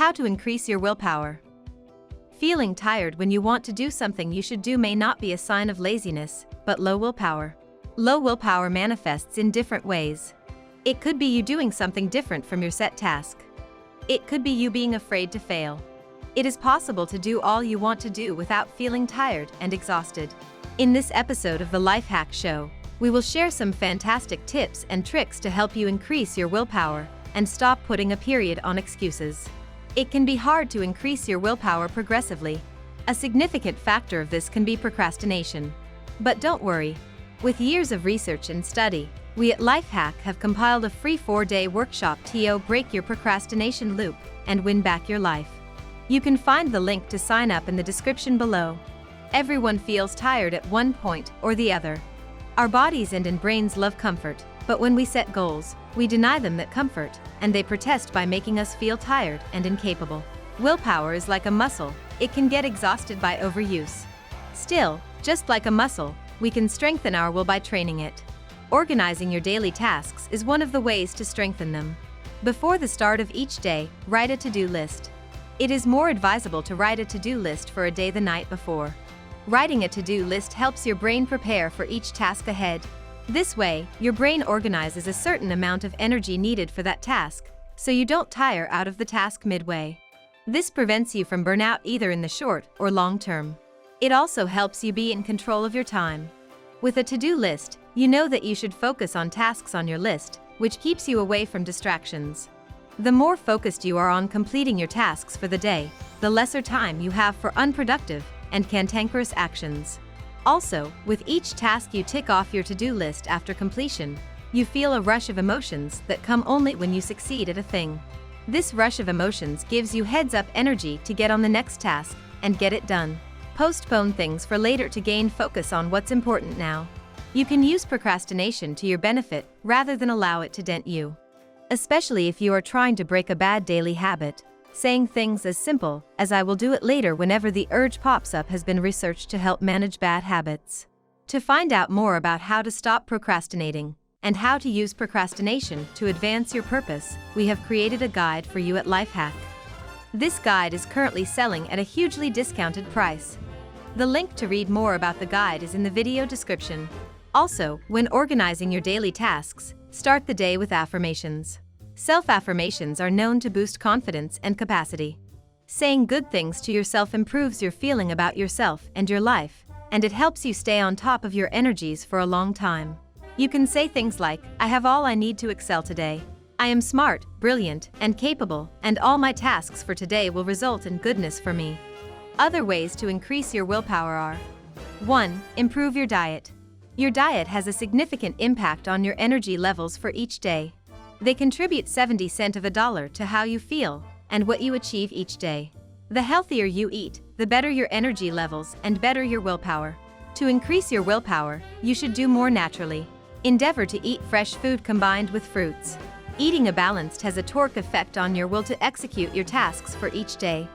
How to increase your willpower. Feeling tired when you want to do something you should do may not be a sign of laziness, but low willpower. Low willpower manifests in different ways. It could be you doing something different from your set task. It could be you being afraid to fail. It is possible to do all you want to do without feeling tired and exhausted. In this episode of the Lifehack Show, we will share some fantastic tips and tricks to help you increase your willpower and stop putting a period on excuses. It can be hard to increase your willpower progressively. A significant factor of this can be procrastination. But don't worry. With years of research and study, we at Lifehack have compiled a free 4-day workshop to break your procrastination loop and win back your life. You can find the link to sign up in the description below. Everyone feels tired at one point or the other. Our bodies and brains love comfort, but when we set goals, we deny them that comfort, and they protest by making us feel tired and incapable. Willpower is like a muscle, it can get exhausted by overuse. Still, just like a muscle, we can strengthen our will by training it. Organizing your daily tasks is one of the ways to strengthen them. Before the start of each day, write a to-do list. It is more advisable to write a to-do list for a day the night before. Writing a to-do list helps your brain prepare for each task ahead. This way, your brain organizes a certain amount of energy needed for that task, so you don't tire out of the task midway. This prevents you from burnout either in the short or long term. It also helps you be in control of your time. With a to-do list, you know that you should focus on tasks on your list, which keeps you away from distractions. The more focused you are on completing your tasks for the day, the lesser time you have for unproductive and cantankerous actions. Also, with each task you tick off your to-do list after completion, you feel a rush of emotions that come only when you succeed at a thing. This rush of emotions gives you heads-up energy to get on the next task and get it done. Postpone things for later to gain focus on what's important now. You can use procrastination to your benefit rather than allow it to dent you. Especially if you are trying to break a bad daily habit. Saying things as simple as "I will do it later" whenever the urge pops up has been researched to help manage bad habits. To find out more about how to stop procrastinating and how to use procrastination to advance your purpose, we have created a guide for you at Lifehack. This guide is currently selling at a hugely discounted price. The link to read more about the guide is in the video description. Also, when organizing your daily tasks, start the day with affirmations. Self-affirmations are known to boost confidence and capacity. Saying good things to yourself improves your feeling about yourself and your life, and it helps you stay on top of your energies for a long time. You can say things like, "I have all I need to excel today. I am smart, brilliant, and capable, and all my tasks for today will result in goodness for me." Other ways to increase your willpower are: 1. Improve your diet. Your diet has a significant impact on your energy levels for each day. They contribute 70 cents of a dollar to how you feel and what you achieve each day. The healthier you eat, the better your energy levels and better your willpower. To increase your willpower, you should do more naturally. Endeavor to eat fresh food combined with fruits. Eating a balanced has a torque effect on your will to execute your tasks for each day.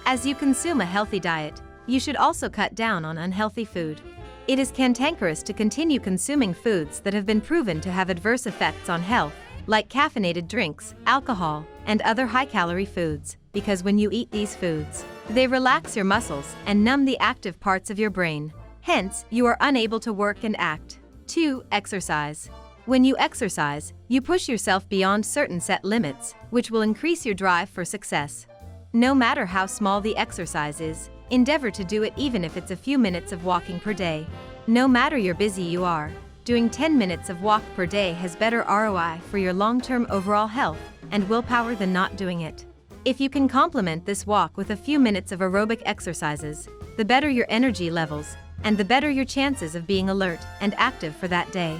As you consume a healthy diet, you should also cut down on unhealthy food. It is cantankerous to continue consuming foods that have been proven to have adverse effects on health, like caffeinated drinks, alcohol, and other high-calorie foods, because when you eat these foods, they relax your muscles and numb the active parts of your brain. Hence, you are unable to work and act. 2. Exercise. When you exercise, you push yourself beyond certain set limits, which will increase your drive for success. No matter how small the exercise is, endeavor to do it even if it's a few minutes of walking per day. No matter how busy you are, doing 10 minutes of walk per day has better ROI for your long-term overall health and willpower than not doing it. If you can complement this walk with a few minutes of aerobic exercises, the better your energy levels, and the better your chances of being alert and active for that day.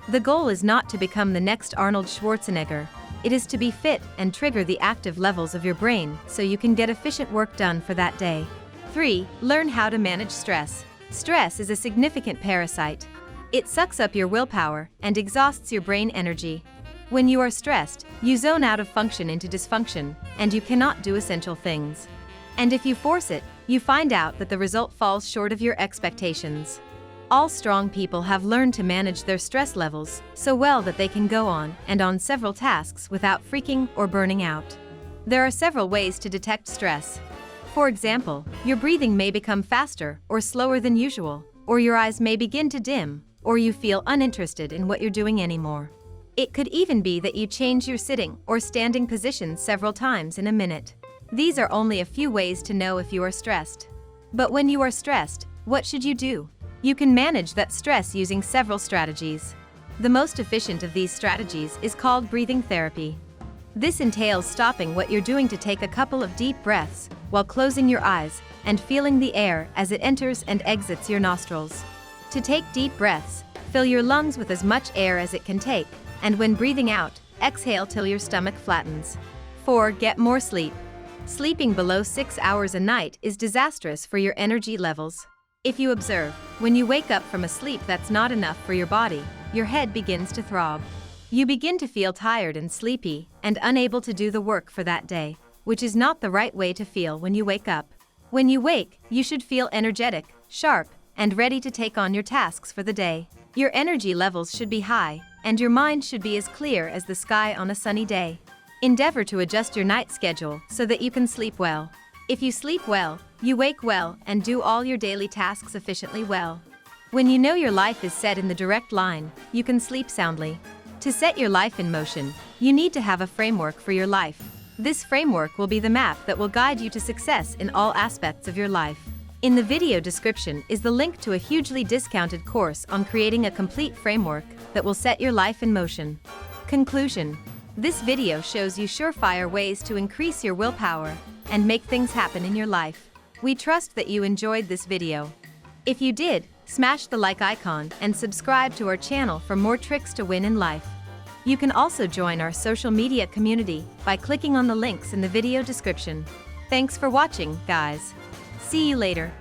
The goal is not to become the next Arnold Schwarzenegger. It is to be fit and trigger the active levels of your brain so you can get efficient work done for that day. 3. Learn how to manage stress. Stress is a significant parasite. It sucks up your willpower and exhausts your brain energy. When you are stressed, you zone out of function into dysfunction, and you cannot do essential things. And if you force it, you find out that the result falls short of your expectations. All strong people have learned to manage their stress levels so well that they can go on and on several tasks without freaking or burning out. There are several ways to detect stress. For example, your breathing may become faster or slower than usual, or your eyes may begin to dim, or you feel uninterested in what you're doing anymore. It could even be that you change your sitting or standing positions several times in a minute. These are only a few ways to know if you are stressed. But when you are stressed, what should you do? You can manage that stress using several strategies. The most efficient of these strategies is called breathing therapy. This entails stopping what you're doing to take a couple of deep breaths while closing your eyes and feeling the air as it enters and exits your nostrils. To take deep breaths, fill your lungs with as much air as it can take, and when breathing out, exhale till your stomach flattens. 4. Get more sleep. Sleeping below 6 hours a night is disastrous for your energy levels. If you observe, when you wake up from a sleep that's not enough for your body, your head begins to throb. You begin to feel tired and sleepy and unable to do the work for that day, which is not the right way to feel when you wake up. When you wake, you should feel energetic, sharp, and ready to take on your tasks for the day. Your energy levels should be high, and your mind should be as clear as the sky on a sunny day. Endeavor to adjust your night schedule so that you can sleep well. If you sleep well, you wake well and do all your daily tasks efficiently well. When you know your life is set in the direct line, you can sleep soundly. To set your life in motion, you need to have a framework for your life. This framework will be the map that will guide you to success in all aspects of your life. In the video description is the link to a hugely discounted course on creating a complete framework that will set your life in motion. Conclusion. This video shows you surefire ways to increase your willpower and make things happen in your life. We trust that you enjoyed this video. If you did, smash the like icon and subscribe to our channel for more tricks to win in life. You can also join our social media community by clicking on the links in the video description. Thanks for watching, guys. See you later.